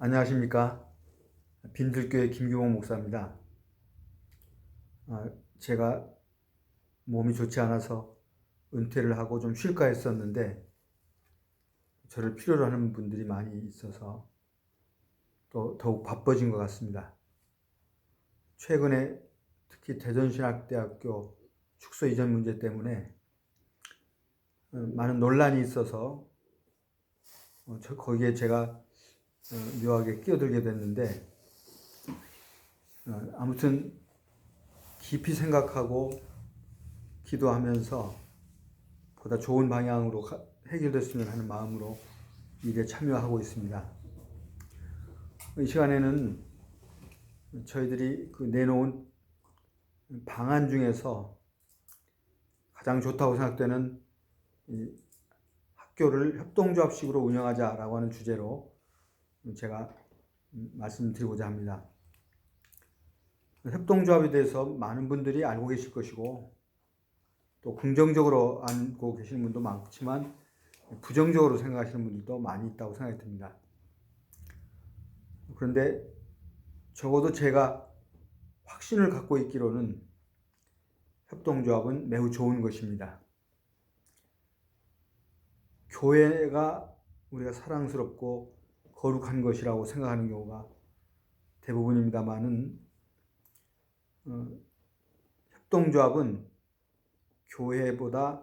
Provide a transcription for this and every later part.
안녕하십니까. 빈들교회 김규봉 목사입니다. 제가 몸이 좋지 않아서 은퇴를 하고 좀 쉴까 했었는데 저를 필요로 하는 분들이 많이 있어서 또 더욱 바빠진 것 같습니다. 최근에 특히 대전신학대학교 축소 이전 문제 때문에 많은 논란이 있어서 거기에 제가 묘하게 끼어들게 됐는데 아무튼 깊이 생각하고 기도하면서 보다 좋은 방향으로 해결됐으면 하는 마음으로 일에 참여하고 있습니다. 이 시간에는 저희들이 내놓은 방안 중에서 가장 좋다고 생각되는 학교를 협동조합식으로 운영하자라고 하는 주제로 제가 말씀드리고자 합니다. 협동조합에 대해서 많은 분들이 알고 계실 것이고 또 긍정적으로 알고 계시는 분도 많지만 부정적으로 생각하시는 분들도 많이 있다고 생각이 듭니다. 그런데 적어도 제가 확신을 갖고 있기로는 협동조합은 매우 좋은 것입니다. 교회가 우리가 사랑스럽고 거룩한 것이라고 생각하는 경우가 대부분입니다만은 협동조합은 교회보다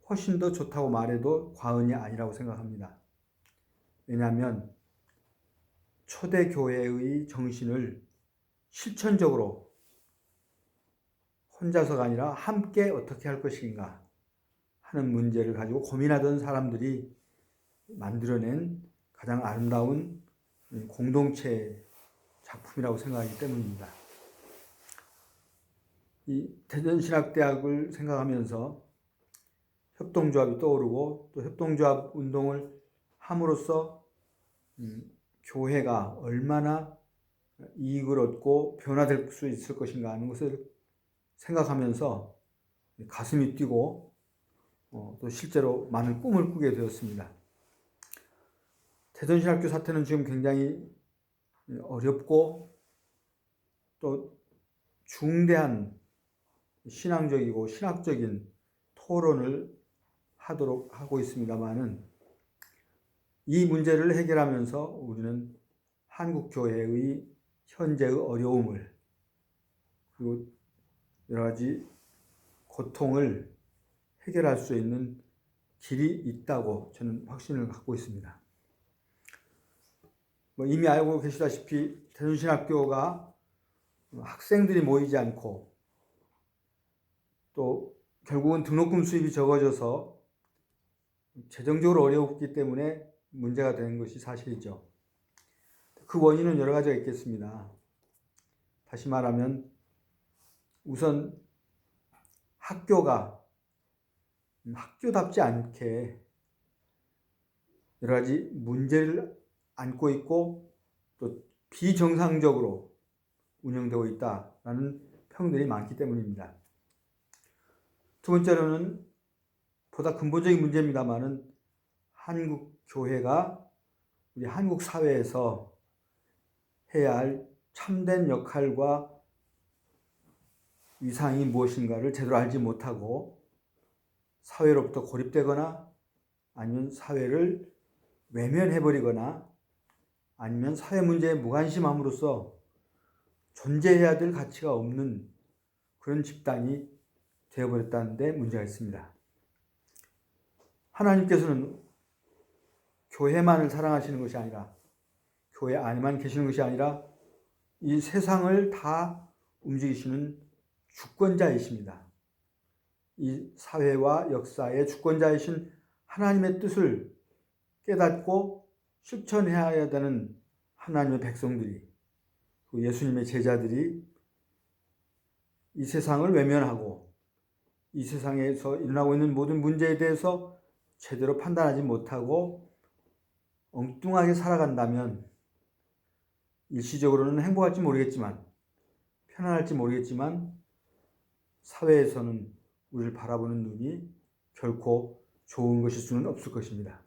훨씬 더 좋다고 말해도 과언이 아니라고 생각합니다. 왜냐하면 초대교회의 정신을 실천적으로 혼자서가 아니라 함께 어떻게 할 것인가 하는 문제를 가지고 고민하던 사람들이 만들어낸 가장 아름다운 공동체 작품이라고 생각하기 때문입니다. 이 대전신학대학을 생각하면서 협동조합이 떠오르고 또 협동조합 운동을 함으로써 교회가 얼마나 이익을 얻고 변화될 수 있을 것인가 하는 것을 생각하면서 가슴이 뛰고 또 실제로 많은 꿈을 꾸게 되었습니다. 대전신학교 사태는 지금 굉장히 어렵고 또 중대한 신앙적이고 신학적인 토론을 하고 있습니다만은 이 문제를 해결하면서 우리는 한국교회의 현재의 어려움을 그리고 여러 가지 고통을 해결할 수 있는 길이 있다고 저는 확신을 갖고 있습니다. 이미 알고 계시다시피 대전신학교가 학생들이 모이지 않고 또 결국은 등록금 수입이 적어져서 재정적으로 어려웠기 때문에 문제가 되는 것이 사실이죠. 그 원인은 여러 가지가 있겠습니다. 다시 말하면 우선 학교가 학교답지 않게 여러 가지 문제를 안고 있고 또 비정상적으로 운영되고 있다라는 평들이 많기 때문입니다. 두 번째로는 보다 근본적인 문제입니다만은 한국 교회가 우리 한국 사회에서 해야 할 참된 역할과 위상이 무엇인가를 제대로 알지 못하고 사회로부터 고립되거나 아니면 사회를 외면해버리거나 아니면 사회 문제에 무관심함으로써 존재해야 될 가치가 없는 그런 집단이 되어버렸다는 데 문제가 있습니다. 하나님께서는 교회만을 사랑하시는 것이 아니라 교회 안에만 계시는 것이 아니라 이 세상을 다 움직이시는 주권자이십니다. 이 사회와 역사의 주권자이신 하나님의 뜻을 깨닫고 실천해야 되는 하나님의 백성들이 예수님의 제자들이 이 세상을 외면하고 이 세상에서 일어나고 있는 모든 문제에 대해서 제대로 판단하지 못하고 엉뚱하게 살아간다면 일시적으로는 행복할지 모르겠지만 편안할지 모르겠지만 사회에서는 우리를 바라보는 눈이 결코 좋은 것일 수는 없을 것입니다.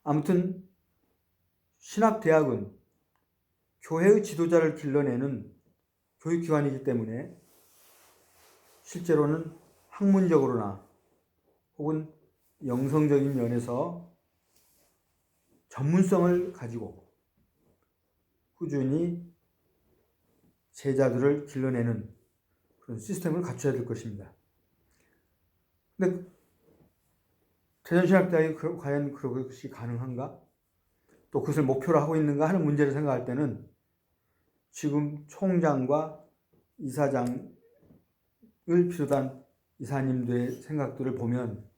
아무튼 신학대학은 교회의 지도자를 길러내는 교육기관이기 때문에 실제로는 학문적으로나 혹은 영성적인 면에서 전문성을 가지고 꾸준히 제자들을 길러내는 그런 시스템을 갖춰야 될 것입니다. 근데 대전신학대학이 과연 그것이 가능한가? 또 그것을 목표로 하고 있는가 하는 문제를 생각할 때는 지금 총장과 이사장을 비롯한 이사님들의 생각들을 보면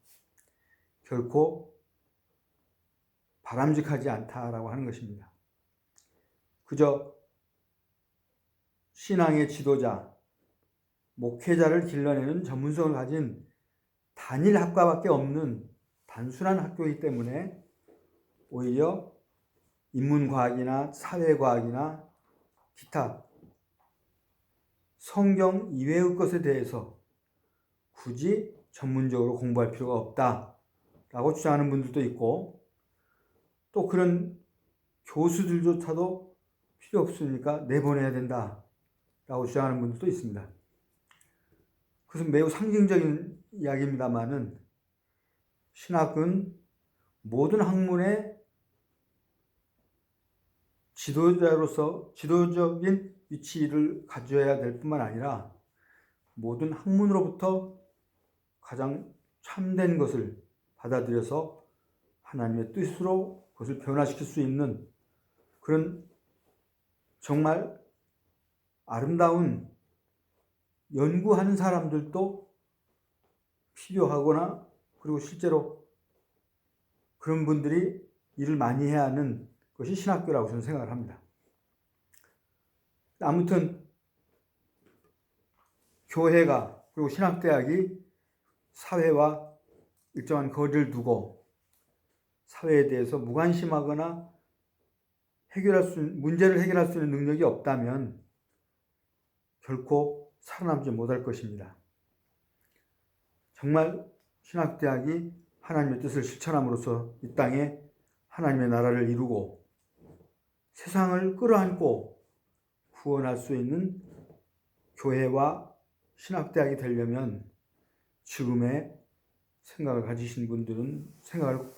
결코 바람직하지 않다라고 하는 것입니다. 그저 신앙의 지도자, 목회자를 길러내는 전문성을 가진 단일 학과밖에 없는 단순한 학교이기 때문에 오히려 인문과학이나 사회과학이나 기타 성경 이외의 것에 대해서 굳이 전문적으로 공부할 필요가 없다라고 주장하는 분들도 있고, 또 그런 교수들조차도 필요 없으니까 내보내야 된다라고 주장하는 분들도 있습니다. 그것은 매우 상징적인 이야기입니다만은 신학은 모든 학문의 지도자로서 지도적인 위치를 가져야 될 뿐만 아니라 모든 학문으로부터 가장 참된 것을 받아들여서 하나님의 뜻으로 그것을 변화시킬 수 있는 그런 정말 아름다운 연구하는 사람들도 필요하거나, 그리고 실제로 그런 분들이 일을 많이 해야 하는 것이 신학교라고 저는 생각을 합니다. 아무튼 교회가 그리고 신학대학이 사회와 일정한 거리를 두고 사회에 대해서 무관심하거나 문제를 해결할 수 있는 능력이 없다면 결코 살아남지 못할 것입니다. 정말 신학대학이 하나님의 뜻을 실천함으로써 이 땅에 하나님의 나라를 이루고 세상을 끌어안고 구원할 수 있는 교회와 신학대학이 되려면 지금의 생각을 가지신 분들은 생각을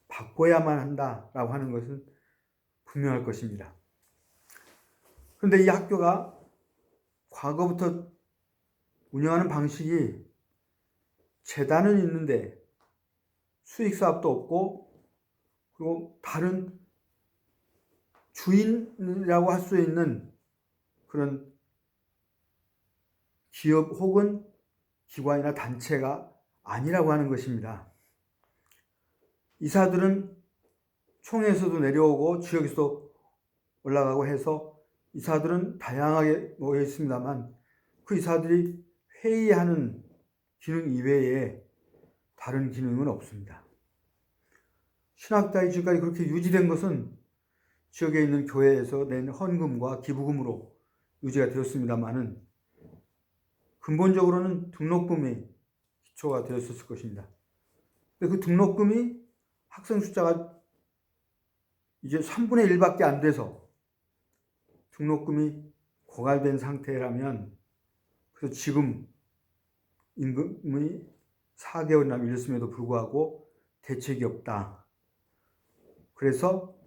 바꿔야만 한다라고 하는 것은 분명할 것입니다. 그런데 이 학교가 과거부터 운영하는 방식이 재단은 있는데 수익 사업도 없고, 그리고 다른 주인이라고 할 수 있는 그런 기업 혹은 기관이나 단체가 아니라고 하는 것입니다. 이사들은 총회에서도 내려오고 지역에서도 올라가고 해서 이사들은 다양하게 모여 있습니다만 그 이사들이 회의하는 기능 이외에 다른 기능은 없습니다. 신학대학이 지금까지 그렇게 유지된 것은 지역에 있는 교회에서 낸 헌금과 기부금으로 유지가 되었습니다만은 근본적으로는 등록금이 기초가 되었을 것입니다. 근데 그 등록금이 학생 숫자가 이제 3분의 1밖에 안 돼서 등록금이 고갈된 상태라면, 그래서 지금 임금이 4개월이나 밀렸음에도 불구하고 대책이 없다. 그래서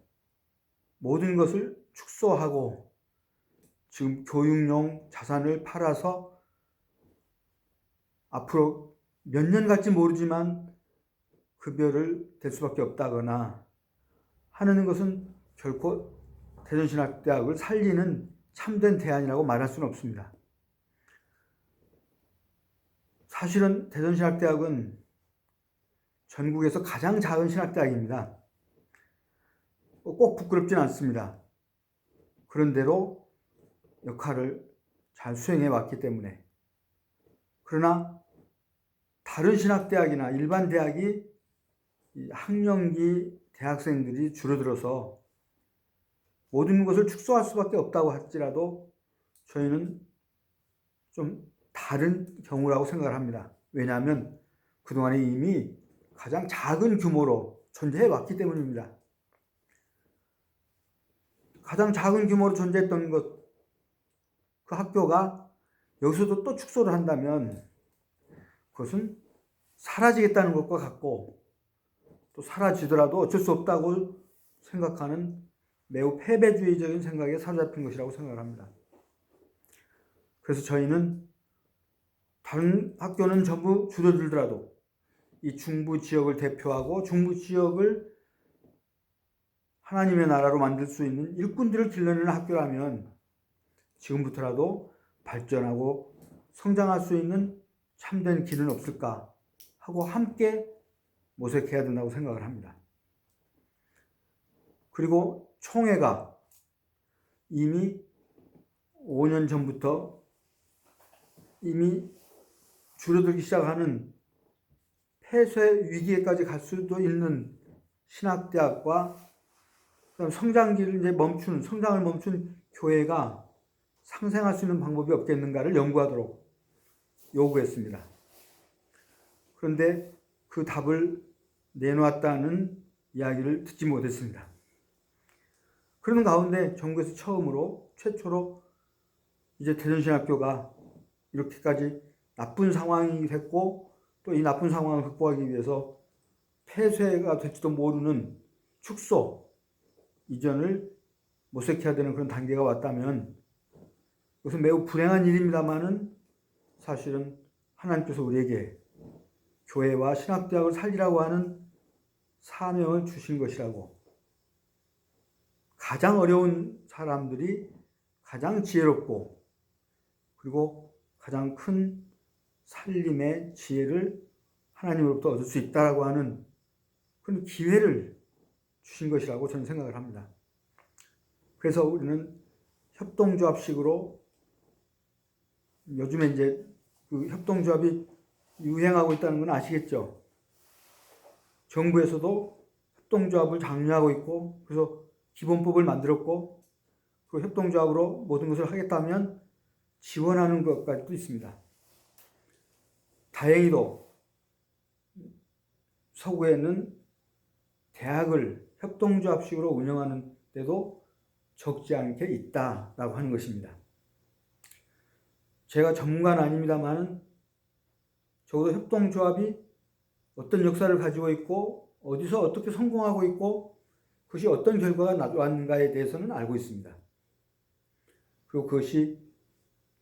모든 것을 축소하고 지금 교육용 자산을 팔아서 앞으로 몇 년 갈지 모르지만 급여를 댈 수밖에 없다거나 하는 것은 결코 대전신학대학을 살리는 참된 대안이라고 말할 수는 없습니다. 사실은 대전신학대학은 전국에서 가장 작은 신학대학입니다. 꼭 부끄럽지는 않습니다. 그런대로 역할을 잘 수행해 왔기 때문에. 그러나 다른 신학대학이나 일반 대학이 학령기 대학생들이 줄어들어서 모든 것을 축소할 수밖에 없다고 할지라도 저희는 좀 다른 경우라고 생각을 합니다. 왜냐하면 그동안에 이미 가장 작은 규모로 존재해 왔기 때문입니다. 가장 작은 규모로 존재했던 것, 그 학교가 여기서도 또 축소를 한다면 그것은 사라지겠다는 것과 같고, 또 사라지더라도 어쩔 수 없다고 생각하는 매우 패배주의적인 생각에 사로잡힌 것이라고 생각을 합니다. 그래서 저희는 다른 학교는 전부 줄어들더라도 이 중부 지역을 대표하고 중부 지역을 하나님의 나라로 만들 수 있는 일꾼들을 길러내는 학교라면 지금부터라도 발전하고 성장할 수 있는 참된 길은 없을까 하고 함께 모색해야 된다고 생각을 합니다. 그리고 총회가 이미 5년 전부터 이미 줄어들기 시작하는 폐쇄 위기에까지 갈 수도 있는 신학대학과 성장기를 이제 성장을 멈춘 교회가 상생할 수 있는 방법이 없겠는가를 연구하도록 요구했습니다. 그런데 그 답을 내놓았다는 이야기를 듣지 못했습니다. 그러는 가운데 전국에서 최초로 이제 대전신학교가 이렇게까지 나쁜 상황이 됐고, 또 이 나쁜 상황을 극복하기 위해서 폐쇄가 될지도 모르는 축소 이전을 모색해야 되는 그런 단계가 왔다면 이것은 매우 불행한 일입니다만은 사실은 하나님께서 우리에게 교회와 신학대학을 살리라고 하는 사명을 주신 것이라고, 가장 어려운 사람들이 가장 지혜롭고 그리고 가장 큰 살림의 지혜를 하나님으로부터 얻을 수 있다라고 하는 그런 기회를 주신 것이라고 저는 생각을 합니다. 그래서 우리는 협동조합식으로, 요즘에 이제 그 협동조합이 유행하고 있다는 건 아시겠죠? 정부에서도 협동조합을 장려하고 있고, 그래서 기본법을 만들었고, 그 협동조합으로 모든 것을 하겠다면 지원하는 것까지도 있습니다. 다행히도 서구에는 대학을 협동조합식으로 운영하는 데도 적지 않게 있다라고 하는 것입니다. 제가 전문가는 아닙니다만 적어도 협동조합이 어떤 역사를 가지고 있고 어디서 어떻게 성공하고 있고 그것이 어떤 결과가 나왔는가에 대해서는 알고 있습니다. 그리고 그것이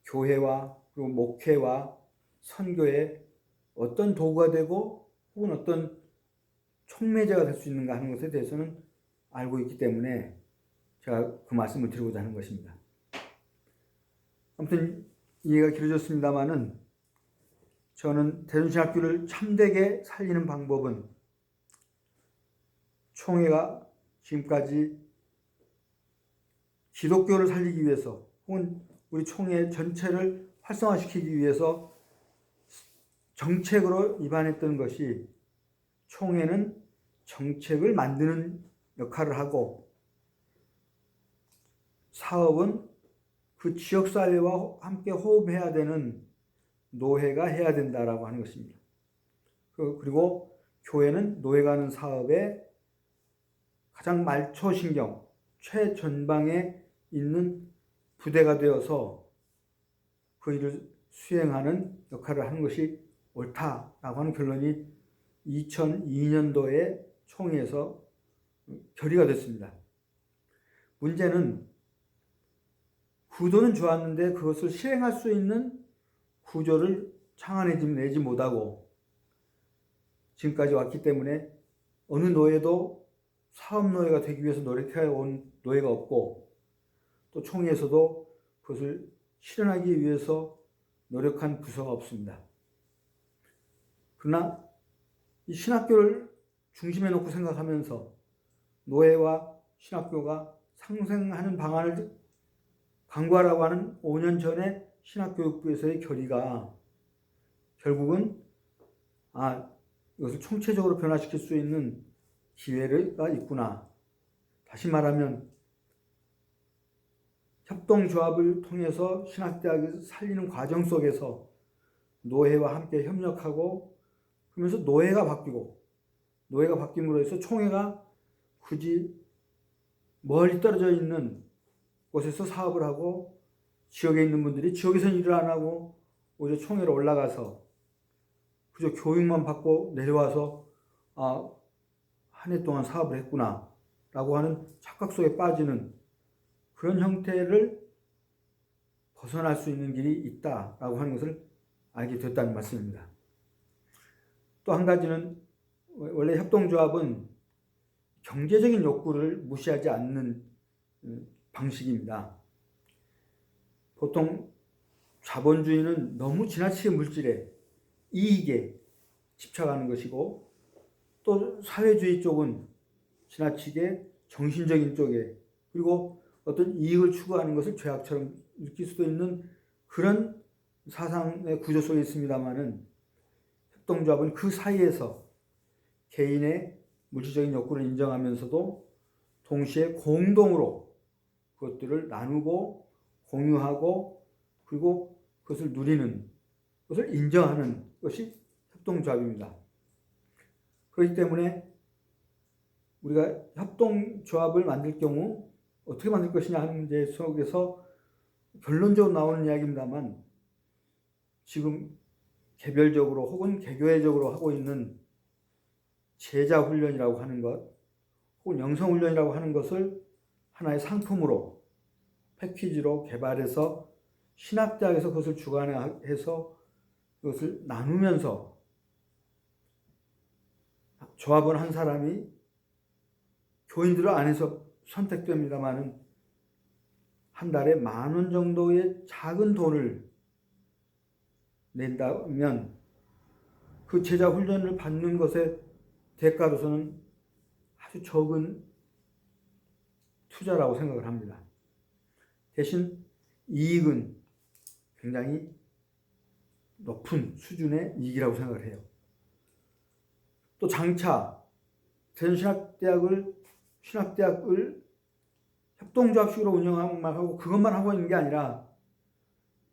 교회와 그리고 목회와 선교에 어떤 도구가 되고 혹은 어떤 촉매제가 될 수 있는가 하는 것에 대해서는 알고 있기 때문에 제가 그 말씀을 드리고자 하는 것입니다. 아무튼 이해가 길어졌습니다만은 저는 대전신학교를 참되게 살리는 방법은 총회가 지금까지 기독교를 살리기 위해서 혹은 우리 총회 전체를 활성화시키기 위해서 정책으로 입안했던 것이, 총회는 정책을 만드는 역할을 하고 사업은 그 지역사회와 함께 호흡해야 되는 노회가 해야 된다라고 하는 것입니다. 그리고 교회는 노회가 하는 사업에 가장 말초신경, 최전방에 있는 부대가 되어서 그 일을 수행하는 역할을 하는 것이 옳다라고 하는 결론이 2002년도에 총회에서 결의가 됐습니다. 문제는 구도는 좋았는데 그것을 실행할 수 있는 구조를 창안해내지 못하고 지금까지 왔기 때문에 어느 노예도 사업노예가 되기 위해서 노력해온 노예가 없고, 또 총회에서도 그것을 실현하기 위해서 노력한 부서가 없습니다. 그러나 이 신학교를 중심에 놓고 생각하면서 노예와 신학교가 상생하는 방안을 강구하라고 하는 5년 전에 신학교육부에서의 결의가 결국은 이것을 총체적으로 변화시킬 수 있는 기회가 있구나. 다시 말하면 협동조합을 통해서 신학대학을 살리는 과정 속에서 노회와 함께 협력하고, 그러면서 노회가 바뀜으로 해서 총회가 굳이 멀리 떨어져 있는 곳에서 사업을 하고 지역에 있는 분들이 지역에서는 일을 안 하고 오히려 총회로 올라가서 그저 교육만 받고 내려와서 한 해 동안 사업을 했구나 라고 하는 착각 속에 빠지는 그런 형태를 벗어날 수 있는 길이 있다라고 하는 것을 알게 됐다는 말씀입니다. 또 한 가지는 원래 협동조합은 경제적인 욕구를 무시하지 않는 방식입니다. 보통 자본주의는 너무 지나치게 물질에 이익에 집착하는 것이고 또 사회주의 쪽은 지나치게 정신적인 쪽에 그리고 어떤 이익을 추구하는 것을 죄악처럼 느낄 수도 있는 그런 사상의 구조 속에 있습니다만은 협동조합은 그 사이에서 개인의 물질적인 욕구를 인정하면서도 동시에 공동으로 그것들을 나누고 공유하고 그리고 그것을 누리는 것을 인정하는 것이 협동조합입니다. 그렇기 때문에 우리가 협동조합을 만들 경우 어떻게 만들 것이냐 하는 문제 속에서 결론적으로 나오는 이야기입니다만 지금 개별적으로 혹은 개교회적으로 하고 있는 제자훈련이라고 하는 것 혹은 영성훈련이라고 하는 것을 하나의 상품으로 패키지로 개발해서 신학대학에서 그것을 주관해서 그것을 나누면서 조합원 한 사람이 교인들 안에서 선택됩니다만은 한 달에 10,000원 정도의 작은 돈을 낸다면 그 제자 훈련을 받는 것의 대가로서는 아주 적은 투자라고 생각을 합니다. 대신 이익은 굉장히 높은 수준의 이익이라고 생각을 해요. 또 장차 대전신학대학을 협동조합식으로 운영하고 그것만 하고 있는 게 아니라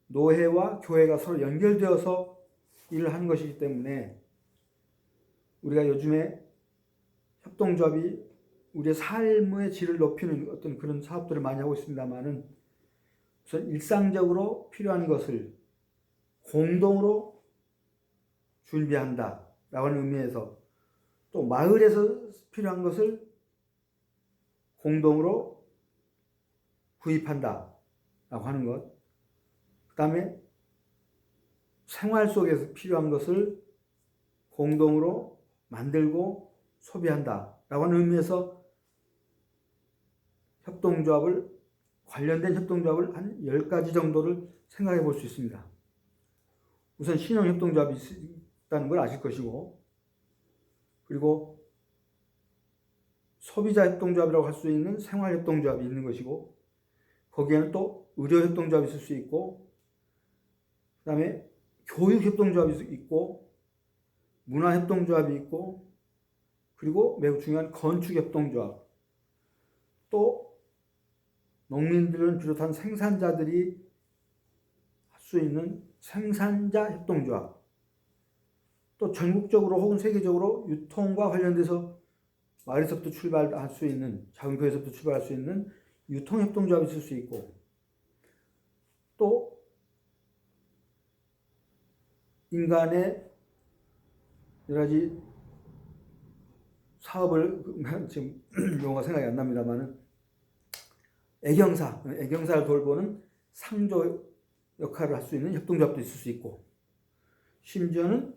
노회와 교회가 서로 연결되어서 일을 하는 것이기 때문에 우리가 요즘에 협동조합이 우리의 삶의 질을 높이는 어떤 그런 사업들을 많이 하고 있습니다만은 우선 일상적으로 필요한 것을 공동으로 준비한다라고 하는 의미에서 또 마을에서 필요한 것을 공동으로 구입한다라고 하는 것, 그 다음에 생활 속에서 필요한 것을 공동으로 만들고 소비한다라고 하는 의미에서 관련된 협동조합을 한 10가지 정도를 생각해 볼 수 있습니다. 우선 신용협동조합이 있다는 걸 아실 것이고 그리고 소비자협동조합이라고 할 수 있는 생활협동조합이 있는 것이고 거기에는 또 의료협동조합이 있을 수 있고 그 다음에 교육협동조합이 있고 문화협동조합이 있고 그리고 매우 중요한 건축협동조합 또 농민들을 비롯한 생산자들이 할 수 있는 생산자협동조합 또 전국적으로 혹은 세계적으로 유통과 관련돼서 마을에서부터 출발할 수 있는 작은 교회에서부터 출발할 수 있는 유통협동조합이 있을 수 있고 또 인간의 여러 가지 사업을 지금 용어가 생각이 안 납니다만은 애경사를 돌보는 상조 역할을 할 수 있는 협동조합도 있을 수 있고 심지어는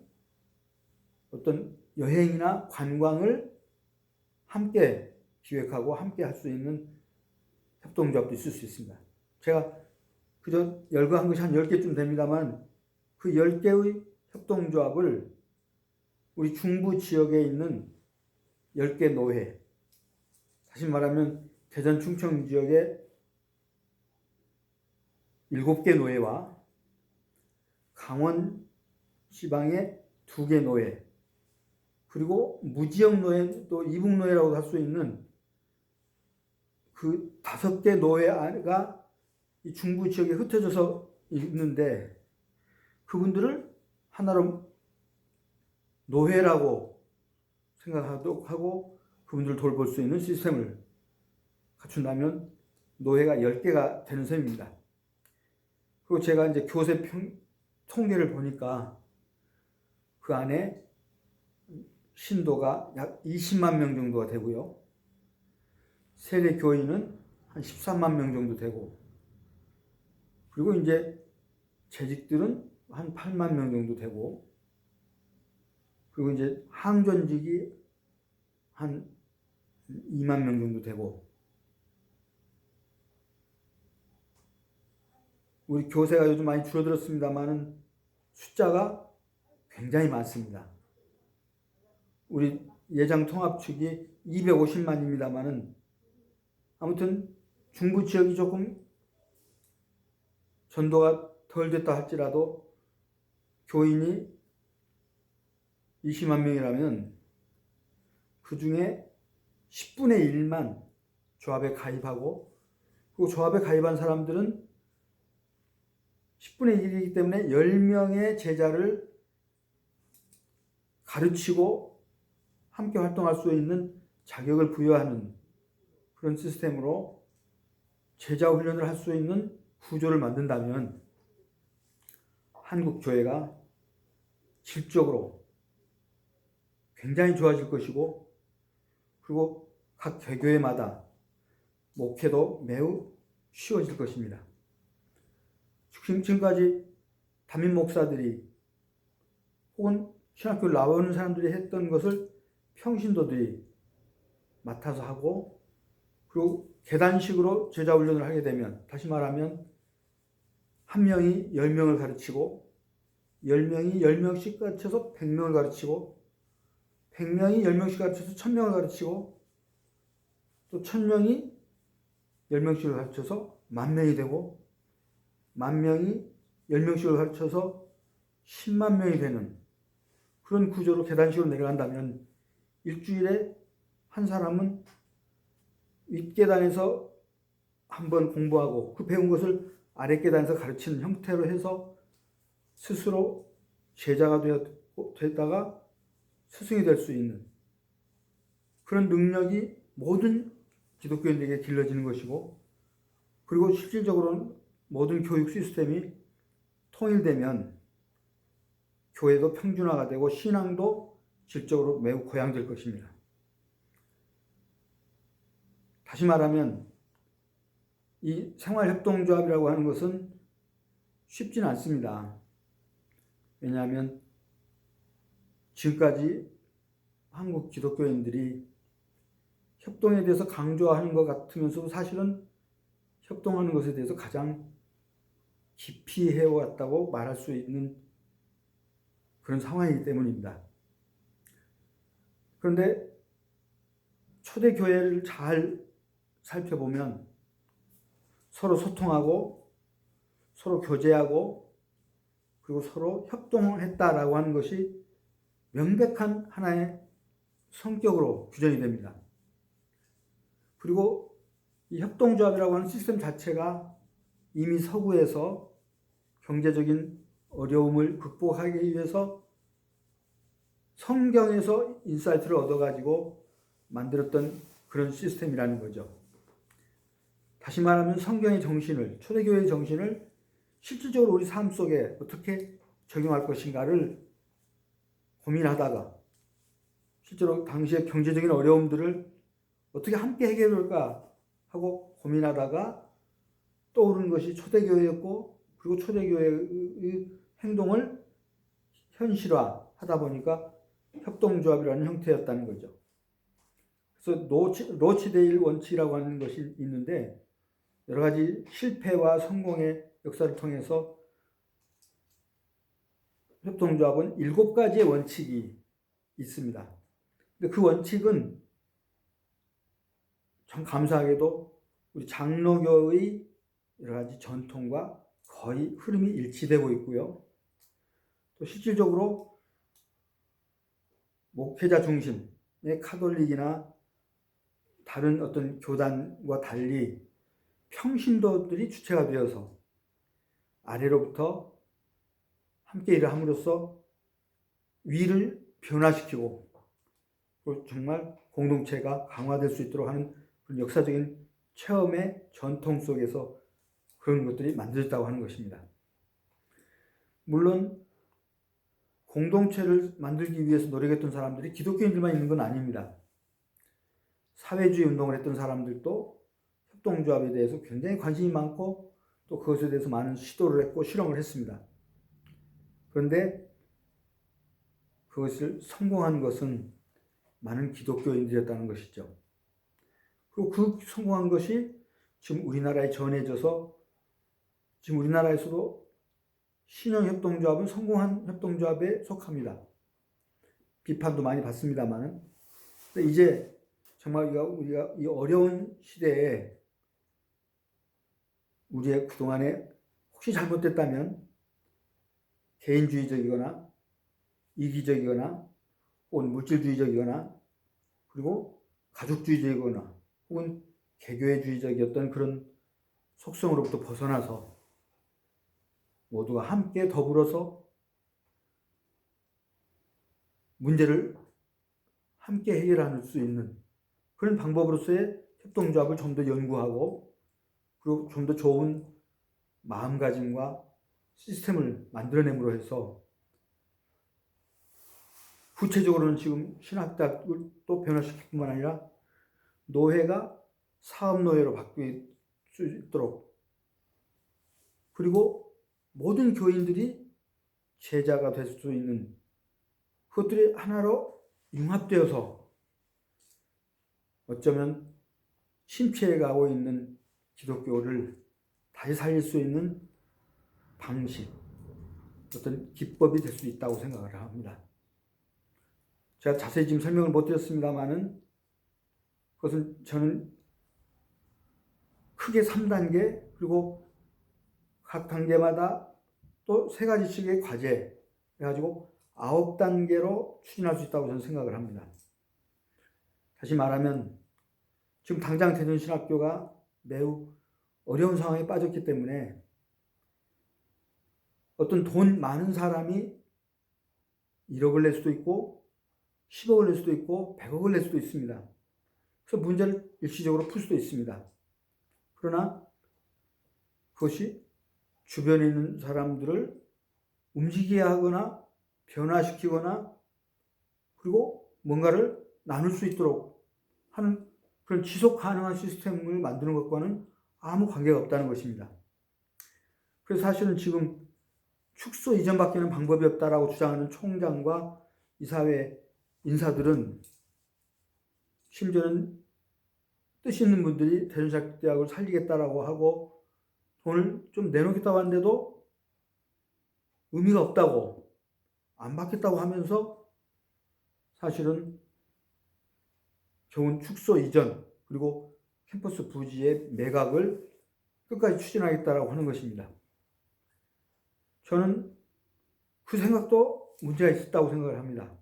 어떤 여행이나 관광을 함께 기획하고 함께 할 수 있는 협동조합도 있을 수 있습니다. 제가 그저 열거한 것이 한 10개쯤 됩니다만 그 10개의 협동조합을 우리 중부 지역에 있는 10개 노회 다시 말하면 대전 충청 지역의 7개 노회와 강원 지방의 2개 노회 그리고 무지역 노회 또 이북 노회라고 할 수 있는 그 5개 노회가 이 중부 지역에 흩어져서 있는데 그분들을 하나로 노회라고 생각하고 그분들을 돌볼 수 있는 시스템을 갖춘다면 노회가 10개가 되는 셈입니다. 그리고 제가 이제 교세 통계를 보니까 그 안에 신도가 약 20만 명 정도가 되고요. 세례 교인은 한 13만 명 정도 되고, 그리고 이제 재직들은 한 8만 명 정도 되고, 그리고 이제 항전직이 한 2만 명 정도 되고, 우리 교세가 요즘 많이 줄어들었습니다만은 숫자가 굉장히 많습니다. 우리 예장 통합 축이 250만입니다만은 아무튼 중부 지역이 조금 전도가 덜 됐다 할지라도 교인이 20만 명이라면 그 중에 10분의 1만 조합에 가입하고, 그리고 조합에 가입한 사람들은 10분의 1이기 때문에 10명의 제자를 가르치고 함께 활동할 수 있는 자격을 부여하는 그런 시스템으로 제자 훈련을 할 수 있는 구조를 만든다면 한국 교회가 질적으로 굉장히 좋아질 것이고, 그리고 각 개교회마다 목회도 매우 쉬워질 것입니다. 지금까지 담임 목사들이 혹은 신학교를 나오는 사람들이 했던 것을 평신도들이 맡아서 하고, 그리고 계단식으로 제자 훈련을 하게 되면, 다시 말하면 한 명이 10명을 가르치고 10명이 10명씩 가르쳐서 100명을 가르치고, 100명이 10명씩 가르쳐서 1000명을 가르치고, 또 1000명이 10명씩을 가르쳐서 10,000명이 되고, 10,000명이 10명씩을 가르쳐서 10만 명이 되는 그런 구조로 계단식으로 내려간다면 일주일에 한 사람은 윗계단에서 한번 공부하고 그 배운 것을 아랫계단에서 가르치는 형태로 해서 스스로 제자가 됐다가 스승이 될 수 있는 그런 능력이 모든 기독교인들에게 길러지는 것이고, 그리고 실질적으로는 모든 교육 시스템이 통일되면 교회도 평준화가 되고 신앙도 질적으로 매우 고양될 것입니다. 다시 말하면 이 생활협동조합이라고 하는 것은 쉽지는 않습니다. 왜냐하면 지금까지 한국 기독교인들이 협동에 대해서 강조하는 것 같으면서도 사실은 협동하는 것에 대해서 가장 깊이 해왔다고 말할 수 있는 그런 상황이기 때문입니다. 그런데 초대교회를 잘 살펴보면 서로 소통하고 서로 교제하고 그리고 서로 협동을 했다라고 하는 것이 명백한 하나의 성격으로 규정이 됩니다. 그리고 이 협동조합이라고 하는 시스템 자체가 이미 서구에서 경제적인 어려움을 극복하기 위해서 성경에서 인사이트를 얻어가지고 만들었던 그런 시스템이라는 거죠. 다시 말하면 성경의 정신을, 초대교회의 정신을 실질적으로 우리 삶 속에 어떻게 적용할 것인가를 고민하다가 실제로 당시의 경제적인 어려움들을 어떻게 함께 해결할까 하고 고민하다가 떠오른 것이 초대교회였고, 그리고 초대교회의 행동을 현실화하다 보니까 협동조합이라는 형태였다는 거죠. 그래서 로치데일 원칙이라고 하는 것이 있는데 여러 가지 실패와 성공의 역사를 통해서 협동조합은 7가지의 원칙이 있습니다. 근데 그 원칙은 참 감사하게도 우리 장로교의 여러 가지 전통과 거의 흐름이 일치되고 있고요. 또 실질적으로 목회자 중심의 카톨릭이나 다른 어떤 교단과 달리 평신도들이 주체가 되어서 아래로부터 함께 일을 함으로써 위를 변화시키고 정말 공동체가 강화될 수 있도록 하는 그런 역사적인 체험의 전통 속에서 그런 것들이 만들어졌다고 하는 것입니다. 물론 공동체를 만들기 위해서 노력했던 사람들이 기독교인들만 있는 건 아닙니다. 사회주의 운동을 했던 사람들도 협동조합에 대해서 굉장히 관심이 많고 또 그것에 대해서 많은 시도를 했고 실험을 했습니다. 그런데 그것을 성공한 것은 많은 기독교인들이었다는 것이죠. 그리고 그 성공한 것이 지금 우리나라에 전해져서 지금 우리나라에서도 신형협동조합은 성공한 협동조합에 속합니다. 비판도 많이 받습니다만 이제 정말 우리가 이 어려운 시대에 우리의 그동안에 혹시 잘못됐다면 개인주의적이거나 이기적이거나 혹은 물질주의적이거나 그리고 가족주의적이거나 혹은 개교회주의적이었던 그런 속성으로부터 벗어나서 모두가 함께 더불어서 문제를 함께 해결할 수 있는 그런 방법으로서의 협동조합을 좀 더 연구하고 그리고 좀 더 좋은 마음가짐과 시스템을 만들어냄으로 해서 구체적으로는 지금 신학대학을 또 변화시킬 뿐만 아니라 노회가 사업노회로 바뀔 수 있도록 그리고 모든 교인들이 제자가 될 수 있는 그것들이 하나로 융합되어서 어쩌면 침체해가고 있는 기독교를 다시 살릴 수 있는 방식, 어떤 기법이 될 수 있다고 생각을 합니다. 제가 자세히 지금 설명을 못 드렸습니다만은 그것은 저는 크게 3단계 그리고 각 단계마다 또 3가지씩의 과제 해가지고 9단계로 추진할 수 있다고 저는 생각을 합니다. 다시 말하면 지금 당장 대전신학교가 매우 어려운 상황에 빠졌기 때문에 어떤 돈 많은 사람이 1억을 낼 수도 있고 10억을 낼 수도 있고 100억을 낼 수도 있습니다. 그래서 문제를 일시적으로 풀 수도 있습니다. 그러나 그것이 주변에 있는 사람들을 움직이게 하거나 변화시키거나 그리고 뭔가를 나눌 수 있도록 하는 그런 지속 가능한 시스템을 만드는 것과는 아무 관계가 없다는 것입니다. 그래서 사실은 지금 축소 이전밖에는 방법이 없다라고 주장하는 총장과 이사회 인사들은 심지어는 뜻 있는 분들이 대전신학대학을 살리겠다라고 하고 돈을 좀 내놓겠다고 하는데도 의미가 없다고 안 받겠다고 하면서 사실은 교훈 축소 이전 그리고 캠퍼스 부지의 매각을 끝까지 추진하겠다라고 하는 것입니다. 저는 그 생각도 문제가 있었다고 생각을 합니다.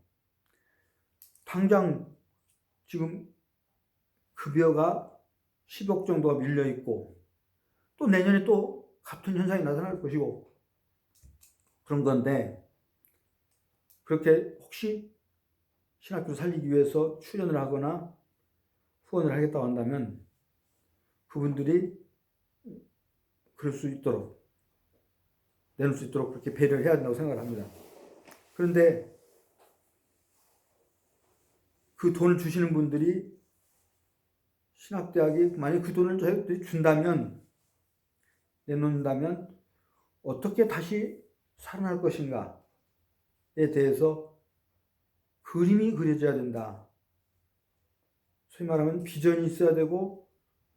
당장 지금 급여가 10억 정도가 밀려 있고 또 내년에 또 같은 현상이 나타날 것이고 그런 건데 그렇게 혹시 신학교를 살리기 위해서 출연을 하거나 후원을 하겠다고 한다면 그분들이 그럴 수 있도록 내놓을 수 있도록 그렇게 배려를 해야 된다고 생각을 합니다. 그런데 그 돈을 주시는 분들이 신학대학이 만약 그 돈을 저희들이 준다면 내놓는다면 어떻게 다시 살아날 것인가에 대해서 그림이 그려져야 된다. 소위 말하면 비전이 있어야 되고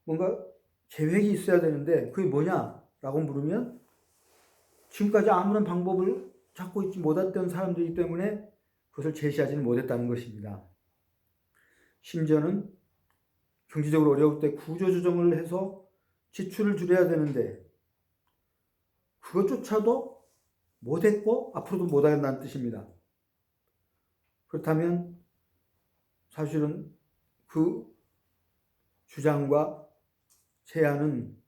뭔가 계획이 있어야 되는데 그게 뭐냐라고 물으면 지금까지 아무런 방법을 찾고 있지 못했던 사람들이기 때문에 그것을 제시하지는 못했다는 것입니다. 심지어는 경제적으로 어려울 때 구조조정을 해서 지출을 줄여야 되는데 그것조차도 못했고 앞으로도 못한다는 뜻입니다. 그렇다면 사실은 그 주장과 제안은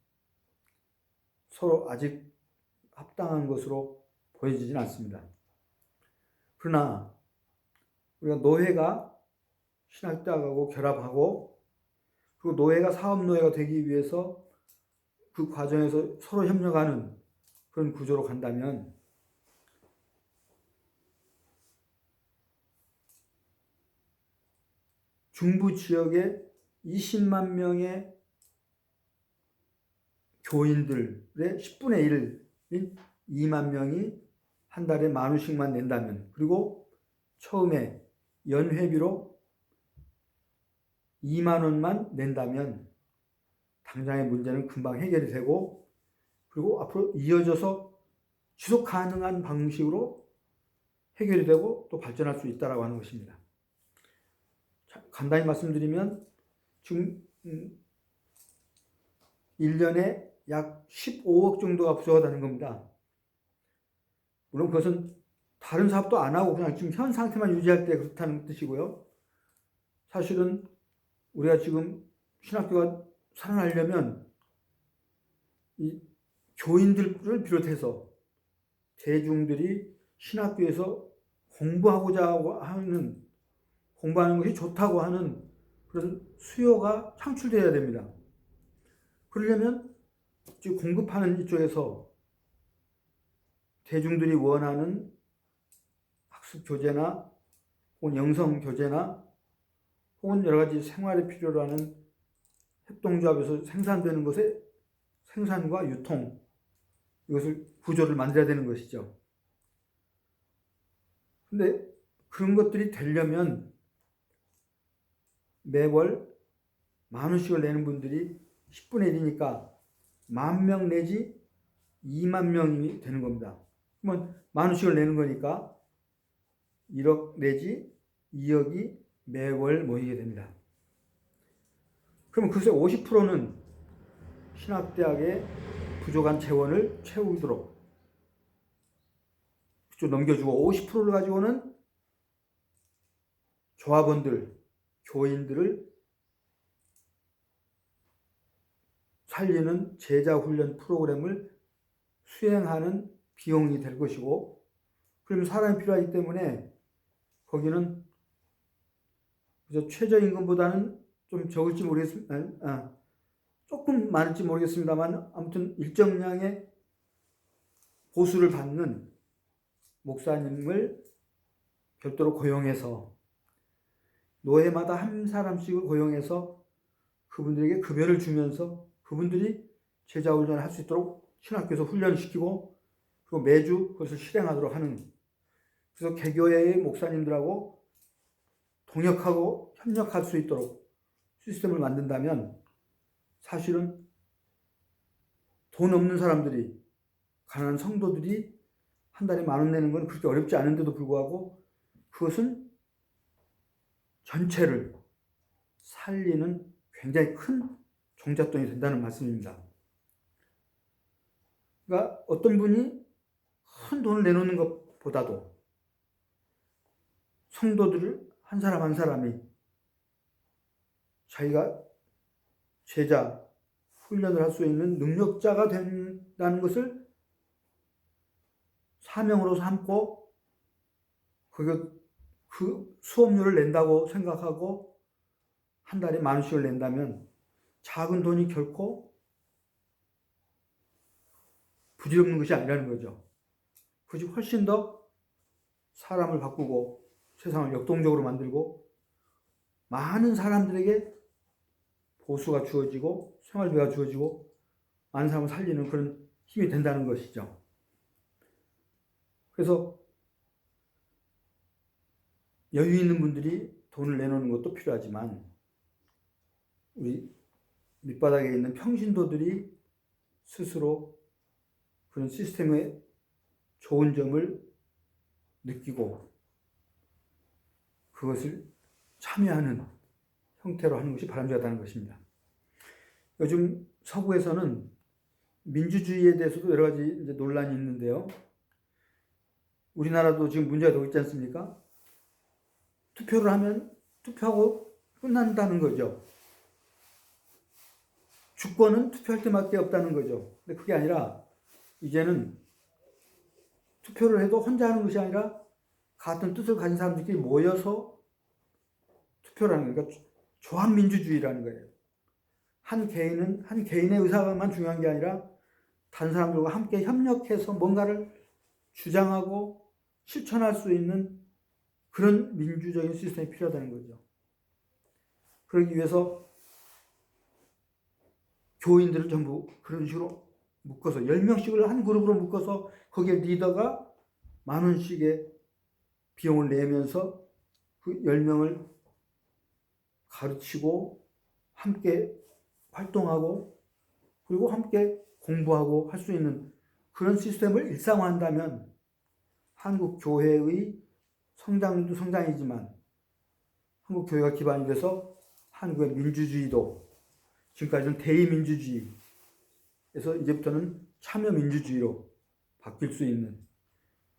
서로 아직 합당한 것으로 보여지진 않습니다. 그러나 우리가 노회가 신학대학하고 결합하고 그리고 노예가 사업노예가 되기 위해서 그 과정에서 서로 협력하는 그런 구조로 간다면 중부 지역에 20만 명의 교인들의 10분의 1인 2만 명이 한 달에 10,000원씩만 낸다면, 그리고 처음에 연회비로 2만 원만 낸다면 당장의 문제는 금방 해결이 되고, 그리고 앞으로 이어져서 지속 가능한 방식으로 해결이 되고 또 발전할 수 있다고 하는 것입니다. 간단히 말씀드리면 지금 1년에 약 15억 정도가 부족하다는 겁니다. 물론 그것은 다른 사업도 안 하고 그냥 지금 현 상태만 유지할 때 그렇다는 뜻이고요. 사실은 우리가 지금 신학교가 살아나려면 이 교인들을 비롯해서 대중들이 신학교에서 공부하는 것이 좋다고 하는 그런 수요가 창출되어야 됩니다. 그러려면 지금 공급하는 이쪽에서 대중들이 원하는 학습 교재나 혹은 영성 교재나 혹은 여러 가지 생활에 필요로 하는 협동조합에서 생산되는 것의 생산과 유통, 이것을 구조를 만들어야 되는 것이죠. 근데 그런 것들이 되려면 매월 10,000원씩을 내는 분들이 10분의 1이니까 10,000명 내지 2만 명이 되는 겁니다. 그러면 10,000원씩을 내는 거니까 1억 내지 2억이 매월 모이게 됩니다. 그러면 그것의 50%는 신학대학의 부족한 재원을 채우도록 넘겨주고, 50%를 가지고는 조합원들, 교인들을 살리는 제자훈련 프로그램을 수행하는 비용이 될 것이고, 그러면 사람이 필요하기 때문에 거기는 최저임금보다는 좀 적을지 모르겠습니다. 조금 많을지 모르겠습니다만 아무튼 일정량의 보수를 받는 목사님을 별도로 고용해서 노예마다 한 사람씩을 고용해서 그분들에게 급여를 주면서 그분들이 제자훈련을 할 수 있도록 신학교에서 훈련을 시키고, 그리고 매주 그것을 실행하도록 하는, 그래서 개교회의 목사님들하고 동역하고 협력할 수 있도록 시스템을 만든다면 사실은 돈 없는 사람들이, 가난한 성도들이 한 달에 10,000원 내는 건 그렇게 어렵지 않은데도 불구하고 그것은 전체를 살리는 굉장히 큰 종잣돈이 된다는 말씀입니다. 그러니까 어떤 분이 큰 돈을 내놓는 것보다도 성도들을 한 사람 한 사람이 자기가 제자 훈련을 할 수 있는 능력자가 된다는 것을 사명으로 삼고 그 수업료를 낸다고 생각하고 한 달에 10,000원씩을 낸다면 작은 돈이 결코 부질없는 것이 아니라는 거죠. 그것이 훨씬 더 사람을 바꾸고 세상을 역동적으로 만들고 많은 사람들에게 보수가 주어지고 생활비가 주어지고 많은 사람을 살리는 그런 힘이 된다는 것이죠. 그래서 여유 있는 분들이 돈을 내놓는 것도 필요하지만 우리 밑바닥에 있는 평신도들이 스스로 그런 시스템의 좋은 점을 느끼고 그것을 참여하는 형태로 하는 것이 바람직하다는 것입니다. 요즘 서구에서는 민주주의에 대해서도 여러 가지 이제 논란이 있는데요. 우리나라도 지금 문제가 되고 있지 않습니까? 투표를 하면 투표하고 끝난다는 거죠. 주권은 투표할 때밖에 없다는 거죠. 근데 그게 아니라 이제는 투표를 해도 혼자 하는 것이 아니라 같은 뜻을 가진 사람들끼리 모여서 투표를 하는 거니까 조합민주주의라는 거예요. 한 개인의 의사만 중요한 게 아니라 다른 사람들과 함께 협력해서 뭔가를 주장하고 실천할 수 있는 그런 민주적인 시스템이 필요하다는 거죠. 그러기 위해서 교인들을 전부 그런 식으로 묶어서 10명씩을 한 그룹으로 묶어서 거기에 리더가 10,000원씩의 비용을 내면서 그 10명을 가르치고 함께 활동하고 그리고 함께 공부하고 할 수 있는 그런 시스템을 일상화한다면 한국 교회의 성장도 성장이지만 한국 교회가 기반이 돼서 한국의 민주주의도 지금까지는 대의민주주의에서 이제부터는 참여민주주의로 바뀔 수 있는,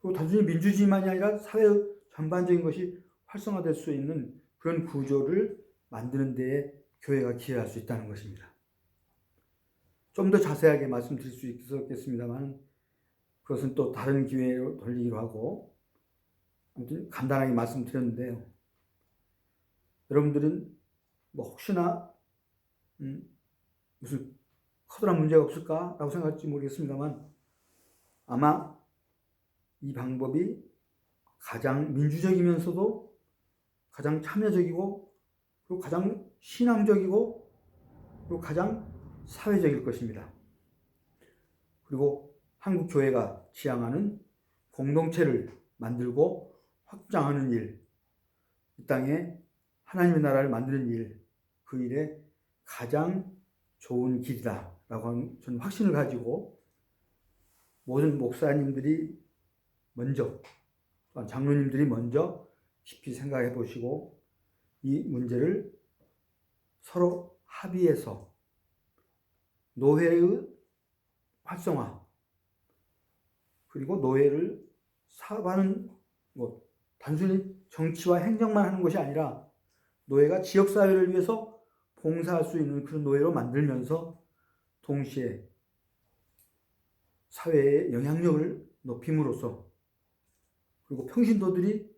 그리고 단순히 민주주의만이 아니라 사회 전반적인 것이 활성화될 수 있는 그런 구조를 만드는 데에 교회가 기여할 수 있다는 것입니다. 좀 더 자세하게 말씀드릴 수 있었겠습니다만 그것은 또 다른 기회로 돌리기로 하고 아무튼 간단하게 말씀드렸는데요. 여러분들은 뭐 혹시나 무슨 커다란 문제가 없을까라고 생각할지 모르겠습니다만 아마 이 방법이 가장 민주적이면서도 가장 참여적이고 그리고 가장 신앙적이고 그리고 가장 사회적일 것입니다. 그리고 한국 교회가 지향하는 공동체를 만들고 확장하는 일, 이 땅에 하나님의 나라를 만드는 일, 그 일에 가장 좋은 길이다라고 하는 저는 확신을 가지고 모든 목사님들이 먼저, 장로님들이 먼저 깊이 생각해 보시고 이 문제를 서로 합의해서 노회의 활성화 그리고 노회를 사업하는 것, 단순히 정치와 행정만 하는 것이 아니라 노회가 지역사회를 위해서 봉사할 수 있는 그런 노예로 만들면서 동시에 사회의 영향력을 높임으로써 그리고 평신도들이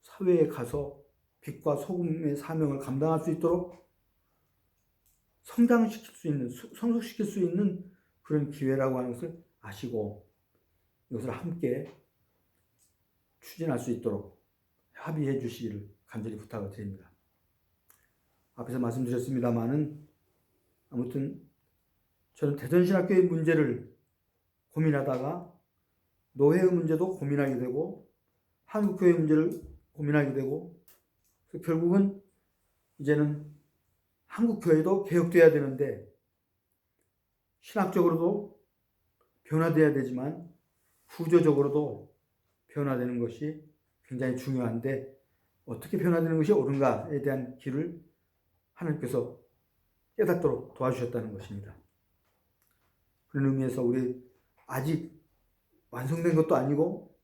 사회에 가서 빛과 소금의 사명을 감당할 수 있도록 성장시킬 수 있는, 성숙시킬 수 있는 그런 기회라고 하는 것을 아시고 이것을 함께 추진할 수 있도록 합의해 주시기를 간절히 부탁을 드립니다. 앞에서 말씀드렸습니다마는 아무튼 저는 대전신학교의 문제를 고민하다가 노회의 문제도 고민하게 되고 한국교회 문제를 고민하게 되고 결국은 이제는 한국교회도 개혁돼야 되는데 신학적으로도 변화돼야 되지만 구조적으로도 변화되는 것이 굉장히 중요한데 어떻게 변화되는 것이 옳은가에 대한 길을 하나님께서 깨닫도록 도와주셨다는 것입니다. 그런 의미에서 우리 아직 완성된 것도 아니고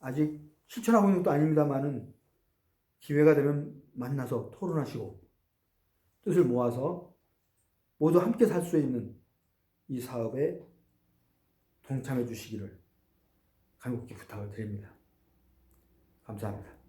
아직 실천하고 있는 것도 아닙니다만은 기회가 되면 만나서 토론하시고 뜻을 모아서 모두 함께 살 수 있는 이 사업에 동참해 주시기를 간곡히 부탁을 드립니다. 감사합니다.